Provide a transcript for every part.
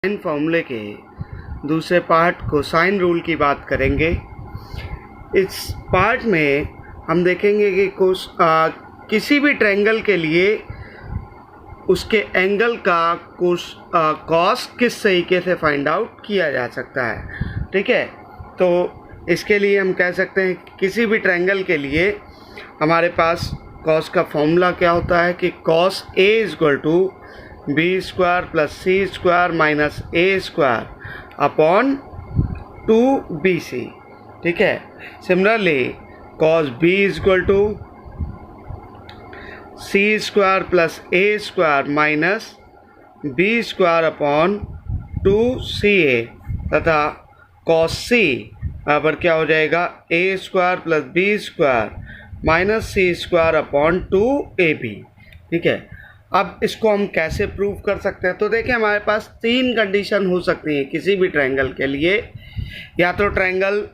Sign फॉर्मूले के दूसरे पार्ट कोसाइन रूल की बात करेंगे। इस पार्ट में हम देखेंगे कि किसी भी ट्रायंगल के लिए उसके एंगल का कॉस किस तरीके से फाइंड आउट किया जा सकता है। ठीक है, तो इसके लिए हम कह सकते हैं किसी भी ट्रायंगल के लिए हमारे पास कॉस का फॉर्मूला क्या होता है कि cos A is equal to B square plus C square minus A square upon 2bc। ठीक है, similarly cos B is equal to C square plus A square minus B square upon 2ca तथा cos C बराबर क्या हो जाएगा A square plus B square minus C square upon 2ab। ठीक है, अब इसको हम कैसे प्रूव कर सकते हैं? तो देखिए, हमारे पास तीन कंडीशन हो सकती हैं किसी भी ट्रायंगल के लिए। या तो ट्रायंगल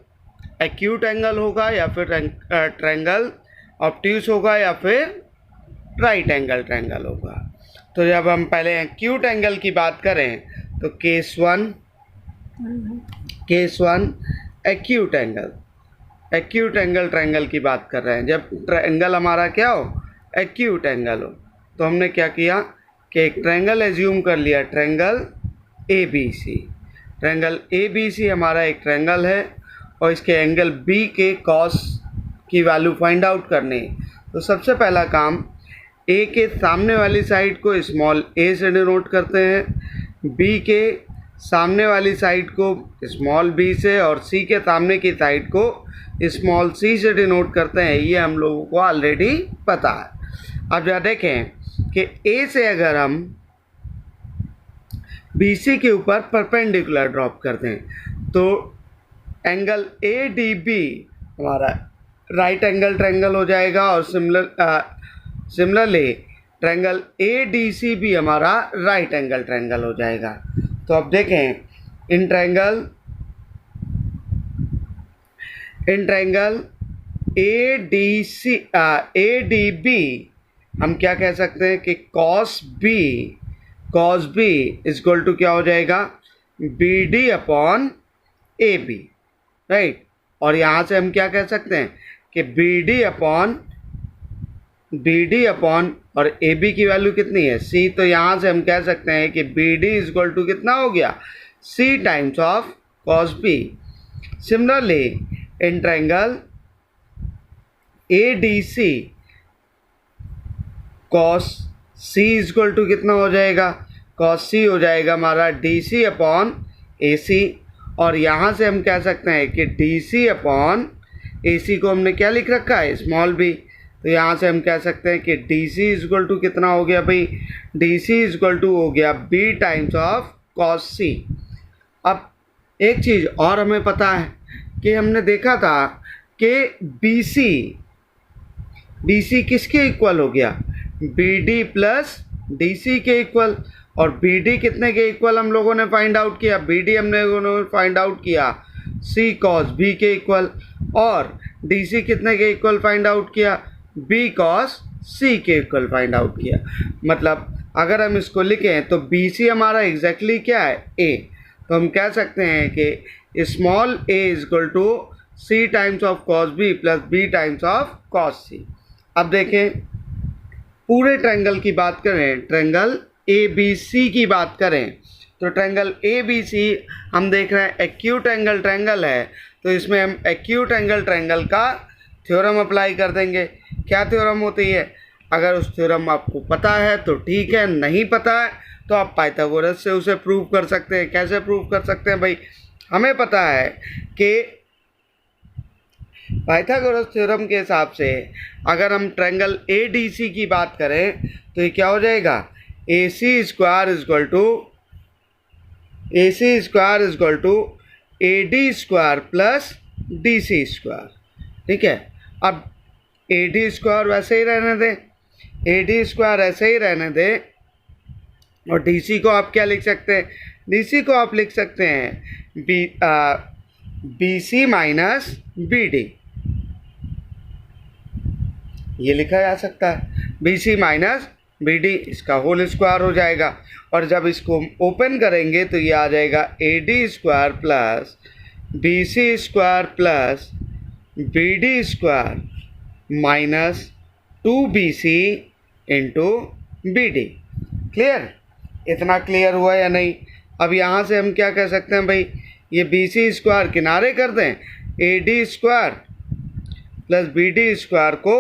एक्यूट एंगल होगा, या फिर ट्रायंगल ऑब्ट्यूस होगा, या फिर राइट एंगल ट्रायंगल होगा। तो जब हम पहले एक्यूट एंगल की बात करें तो case one acute angle triangle की बात कर रहे हैं। जब ट्रायंगल हमारा क्या हो, एक्यूट एंगल हो, तो हमने क्या किया कि एक ट्रायंगल एज्यूम कर लिया, ट्रायंगल ए बी सी हमारा एक ट्रायंगल है और इसके एंगल बी के कॉस की वैल्यू फाइंड आउट करनी है। तो सबसे पहला काम, ए के सामने वाली साइड को स्मॉल ए से डिनोट करते हैं, बी के सामने वाली साइड को स्मॉल बी से और सी के सामने की साइड को स्मॉल सी से डिनोट करते हैं। ये हम लोगों को ऑलरेडी पता है। अब जरा देखें कि ए से अगर हम बी सी के ऊपर परपेंडिकुलर ड्रॉप करते हैं तो एंगल ए डी बी हमारा राइट एंगल ट्रायंगल हो जाएगा और similarly triangle A D C भी हमारा राइट एंगल ट्रायंगल हो जाएगा। तो अब देखें, in triangle A D B हम क्या कह सकते हैं कि cos B is equal to क्या हो जाएगा, B D upon A B, right. और यहाँ से हम क्या कह सकते हैं कि बी डी अपॉन और ए बी की वैल्यू कितनी है, सी। तो यहाँ से हम कह सकते हैं कि B D is equal to कितना हो गया, C times of cos B. Similarly in triangle A D C cos C is equal to कितना हो जाएगा, कॉस सी हो जाएगा हमारा डी सी अपॉन ए सी। और यहाँ से हम कह सकते हैं कि डी सी अपॉन ए सी को हमने क्या लिख रखा है, स्मॉल बी। तो यहाँ से हम कह सकते हैं कि D C is equal to कितना हो गया भाई, D C is equal to हो गया B times of cos C. अब एक चीज़ और हमें पता है कि हमने देखा था कि बी सी किसके इक्वल हो गया, B D plus D C के इक्वल। और बी डी कितने के इक्वल हम लोगों ने फाइंड आउट किया, बी डी हमने फाइंड आउट किया सी कॉस बी के इक्वल, और डी सी कितने के इक्वल फाइंड आउट किया, बी कॉस सी के इक्वल फाइंड आउट किया। मतलब अगर हम इसको लिखें तो बी सी हमारा एग्जैक्टली क्या है, ए। तो हम कह सकते हैं कि small A is equal to C times of cos B plus B times of cos C. अब देखें, पूरे ट्रायंगल की बात करें, ट्रायंगल ए बी सी की बात करें तो ट्रायंगल ए बी सी हम देख रहे हैं एक्यूट एंगल ट्रायंगल है। तो इसमें हम एक्यूट एंगल ट्रायंगल का थ्योरम अप्लाई कर देंगे। क्या थ्योरम होती है? अगर उस थ्योरम आपको पता है तो ठीक है, नहीं पता है तो आप पाइथागोरस से उसे प्रूव कर सकते हैं। कैसे प्रूव कर सकते हैं भाई? हमें पता है कि पाइथागोरस थ्योरम के हिसाब से अगर हम ट्रायंगल ए डी सी की बात करें तो ये क्या हो जाएगा, A C square is equal to A D square plus D C square. ठीक है, अब ए डी स्क्वायर वैसे ही रहने दें, और डी सी को आप क्या लिख सकते हैं, डी सी को आप लिख सकते हैं B C minus B D, ये लिखा जा सकता है B C minus B D, इसका होल स्क्वायर हो जाएगा। और जब इसको ओपन करेंगे तो ये आ जाएगा A D square plus B C square plus B D square minus 2bc into B D. Clear? इतना क्लियर हुआ या नहीं? अब यहाँ से हम क्या कह सकते हैं भाई, ये बी सी स्क्वायर किनारे कर दें, A D square plus B D square को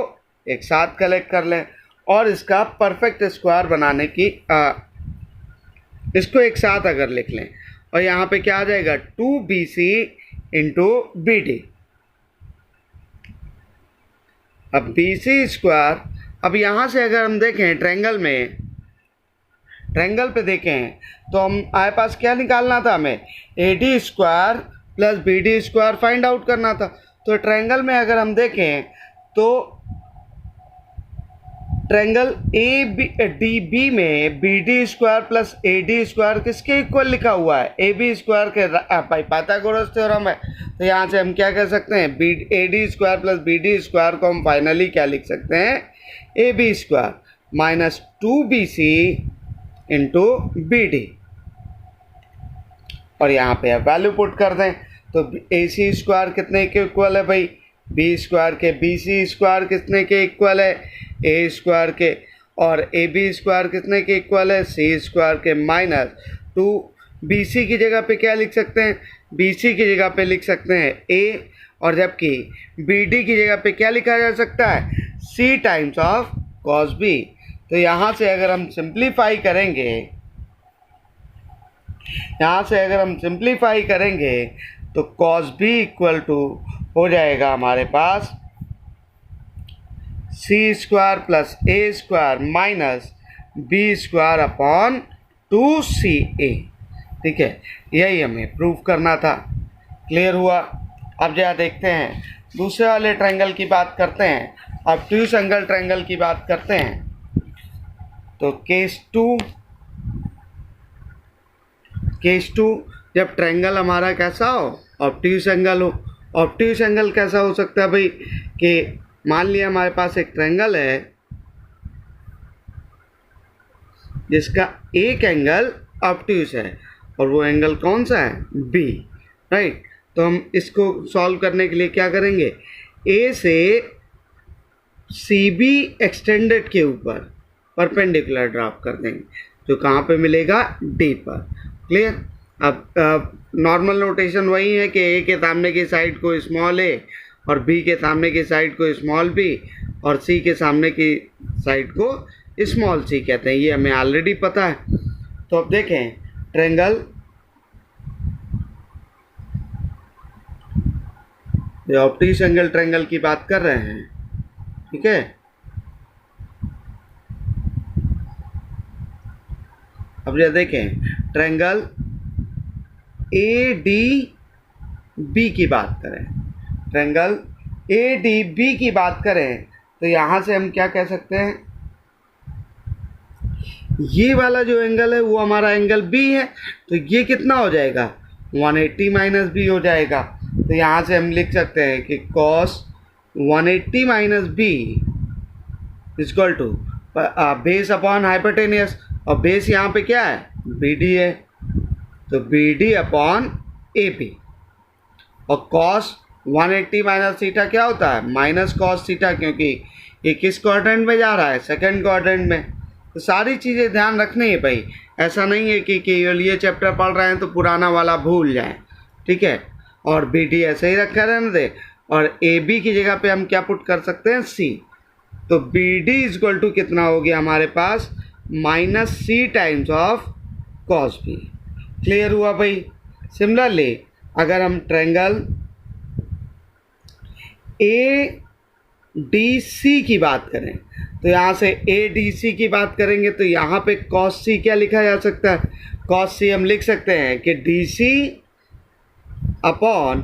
एक साथ कलेक्ट कर लें और इसका परफेक्ट स्क्वायर बनाने की इसको एक साथ अगर लिख लें और यहाँ पे क्या आ जाएगा 2bc इंटू बी डी। अब bc स्क्वायर, अब यहाँ से अगर हम देखें ट्रायंगल पे देखें तो हमारे पास क्या निकालना था, हमें A D square plus B D square find out करना था। तो ट्रायंगल में अगर हम देखें तो ट्रायंगल ए डी बी में B D square plus A D square किसके इक्वल लिखा हुआ है, ए बी स्क्वायर के। पाइथागोरस थ्योरम है। तो यहाँ से हम क्या कह सकते हैं, A D square plus B D square को हम फाइनली क्या लिख सकते हैं, A B square minus 2bc into B D. और यहाँ पे अब वैल्यू पुट कर दें तो ए सी स्क्वायर कितने के इक्वल है भाई, बी स्क्वायर के। बी सी स्क्वायर कितने के इक्वल है, ए स्क्वायर के। और ए बी स्क्वायर कितने के इक्वल है, सी स्क्वायर के। माइनस 2bc की जगह पे क्या लिख सकते हैं, bc की जगह पे लिख सकते हैं a, और जबकि bd की जगह पे क्या लिखा जा सकता है, c times of cos b। तो यहाँ से अगर हम सिंप्लीफाई करेंगे तो cos b इक्वल टू हो जाएगा हमारे पास c square plus a square minus b square upon 2ca। ठीक है, यही हमें प्रूव करना था। क्लियर हुआ? अब जरा देखते हैं दूसरे वाले ट्रायंगल की बात करते हैं। ऑब्ट्यूज एंगल ट्रायंगल की बात करते हैं। तो केस टू जब ट्रायंगल हमारा कैसा हो, ऑब्ट्यूज एंगल हो। ऑब्ट्यूज एंगल कैसा हो सकता है भाई, कि मान लिया हमारे पास एक ट्रायंगल है जिसका एक एंगल ऑब्ट्यूज है और वो एंगल कौन सा है, बी। राइट? तो हम इसको सॉल्व करने के लिए क्या करेंगे, ए से सी बी एक्सटेंडेड के ऊपर परपेंडिकुलर ड्रॉप कर देंगे, जो कहाँ पे मिलेगा, डी पर। क्लियर? अब नॉर्मल नोटेशन वही है कि ए के सामने की साइड को स्मॉल ए और बी के सामने की साइड को स्मॉल बी और सी के सामने की साइड को स्मॉल सी कहते हैं। ये हमें ऑलरेडी पता है। तो अब देखें ट्रायंगल, ये ऑब्ट्यूज एंगल ट्रायंगल की बात कर रहे हैं। ठीक है, अब ये देखें ट्रायंगल ए डी बी की बात करें, ट्रायंगल ए डी बी की बात करें तो यहाँ से हम क्या कह सकते हैं, ये वाला जो एंगल है वो हमारा एंगल बी है। तो ये कितना हो जाएगा, 180 माइनस बी हो जाएगा। तो यहाँ से हम लिख सकते हैं कि cos 180 minus B equal to base upon hypotenuse, और बेस यहाँ पे क्या है, बी डी है। तो B D upon A B, और cos 180 माइनस थीटा क्या होता है, माइनस cos थीटा, क्योंकि ये किस क्वाड्रेंट में जा रहा है, सेकंड क्वाड्रेंट में। तो सारी चीज़ें ध्यान रखनी है भाई, ऐसा नहीं है कि केवल ये चैप्टर पढ़ रहे हैं तो पुराना वाला भूल जाएं। ठीक है, और बी डी ऐसे ही रखा रहने दे, और ए बी की जगह पे हम क्या पुट कर सकते हैं, सी। तो बी डी इक्वल टू कितना हो गया हमारे पास, minus C times of cos B. Clear हुआ भाई? सिमिलरली अगर हम ट्रायंगल ए डी सी की बात करें तो यहाँ से ए डी सी की बात करेंगे तो यहाँ पे कॉस सी क्या लिखा जा सकता है, कॉस सी हम लिख सकते हैं कि डी सी अपॉन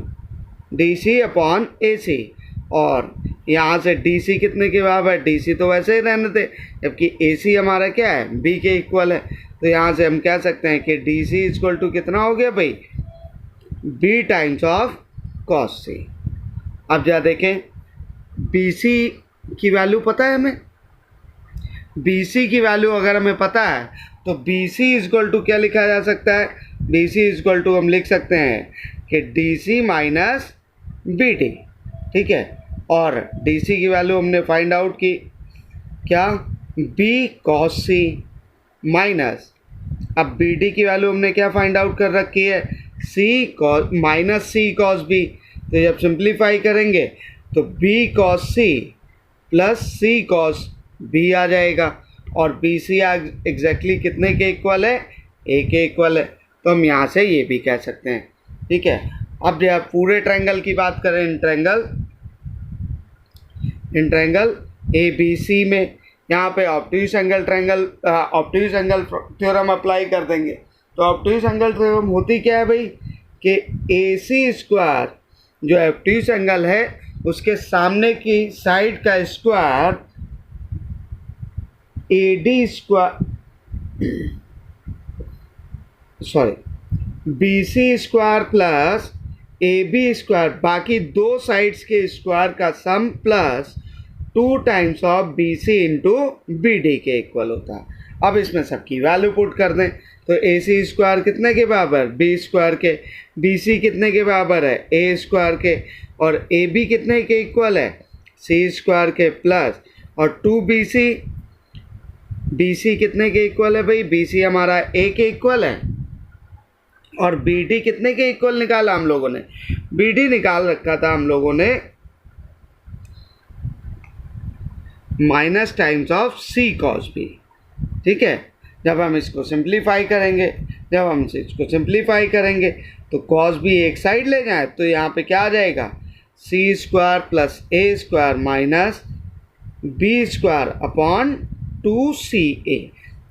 ए सी। और यहाँ से डी सी कितने के बराबर है, डी सी तो वैसे ही रहने थे, जबकि ए सी हमारा क्या है, बी के इक्वल है। तो यहाँ से हम कह सकते हैं कि डी सी इक्वल टू कितना हो गया भाई, B times of cos C. अब जरा देखें बी सी की वैल्यू पता है हमें, बी सी की वैल्यू अगर हमें पता है तो बी सी इजक्वल टू क्या लिखा जा सकता है, बी सी इजक्वल टू हम लिख सकते हैं कि D C minus B D, ठीक है। और डी सी की वैल्यू हमने फाइंड आउट की क्या, बी कॉस सी माइनस, अब बी डी की वैल्यू हमने क्या फाइंड आउट कर रखी है, सी कॉस माइनस सी कॉस बी। तो जब सिंप्लीफाई करेंगे तो बी कॉस सी प्लस सी कॉस बी आ जाएगा, और बी सी एग्जैक्टली कितने के इक्वल है, ए के इक्वल है। तो हम यहाँ से ये भी कह सकते हैं, ठीक है। अब जब पूरे ट्रायंगल की बात करें, इन ट्रायंगल ए बी सी में यहाँ पे ऑब्ट्यूज एंगल थ्योरम अप्लाई कर देंगे। तो ऑब्ट्यूज एंगल थ्योरम होती क्या है भाई, कि ए सी स्क्वायर जो ऑब्ट्यूज एंगल है उसके सामने की साइड का square A D square B C square plus A B square, बाकी दो साइड्स के स्क्वायर का sum plus 2 times of B C into B D के इक्वल होता है। अब इसमें सबकी वैल्यू पुट कर दें तो ए सी स्क्वायर कितने के बराबर, बी स्क्वायर के, बी सी कितने के बराबर है, ए स्क्वायर के, और ए बी कितने के इक्वल है, सी स्क्वायर के, प्लस और 2 बी सी कितने के इक्वल है भाई, बी सी हमारा ए के इक्वल है, और बी डी कितने के इक्वल निकाला हम लोगों ने, बी डी निकाल रखा था हम लोगों ने minus times of C cos B, ठीक है। जब हम इसको सिंप्लीफाई करेंगे तो कॉस बी एक साइड ले जाए तो यहाँ पे क्या आ जाएगा, C square plus A square minus B square upon 2ca।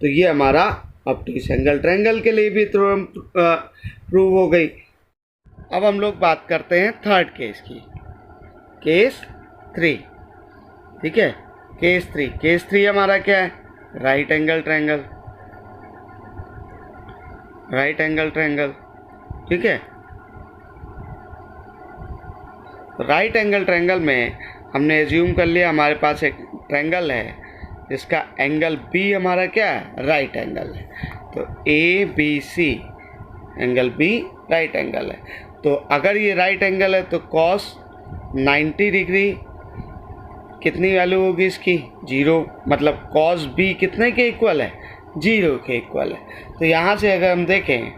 तो ये हमारा ऑब्ट्यूज एंगल ट्रायंगल के लिए भी थ्योरम प्रूव हो गई। अब हम लोग बात करते हैं थर्ड केस की, केस 3, ठीक है। केस 3 हमारा क्या है, राइट एंगल ट्रायंगल, ठीक है। राइट एंगल ट्रायंगल में हमने एज्यूम कर लिया हमारे पास एक ट्रायंगल है जिसका एंगल बी हमारा क्या है, राइट एंगल है। तो A B C angle B right angle है। तो अगर ये राइट एंगल है तो कॉस 90 डिग्री कितनी वैल्यू होगी इसकी, 0, मतलब कॉस बी कितने के इक्वल है, 0 के इक्वल है। तो यहाँ से अगर हम देखें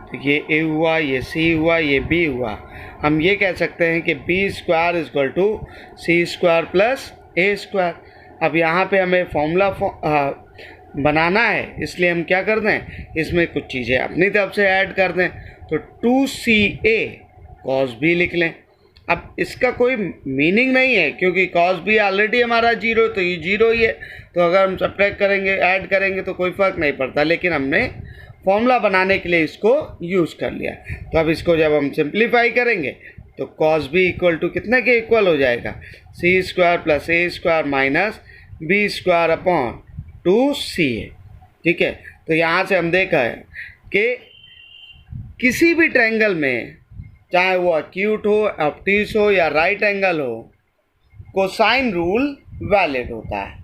तो ये ए हुआ, ये सी हुआ, ये बी हुआ, हम ये कह सकते हैं कि B square equal to C square plus A square. अब यहाँ पे हमें फॉर्मूला बनाना है, इसलिए हम क्या कर दें, इसमें कुछ चीज़ें अपनी तरफ से ऐड कर दें। तो 2ca कॉस बी लिख लें। अब इसका कोई मीनिंग नहीं है क्योंकि कॉस बी ऑलरेडी हमारा 0, तो ये 0 ही है, तो अगर हम सब्ट्रैक्ट करेंगे, ऐड करेंगे तो कोई फ़र्क नहीं पड़ता, लेकिन हमने फॉर्मूला बनाने के लिए इसको यूज़ कर लिया। तो अब इसको जब हम सिंप्लीफाई करेंगे तो कॉस बी इक्वल टू कितने के इक्वल हो जाएगा, C square plus A square minus B square upon 2ca, ठीक है। तो यहाँ से हम देखा है कि किसी भी ट्रायंगल में, चाहे वो एक्यूट हो, ऑब्ट्यूज हो या राइट एंगल हो, कोसाइन रूल वैलिड होता है।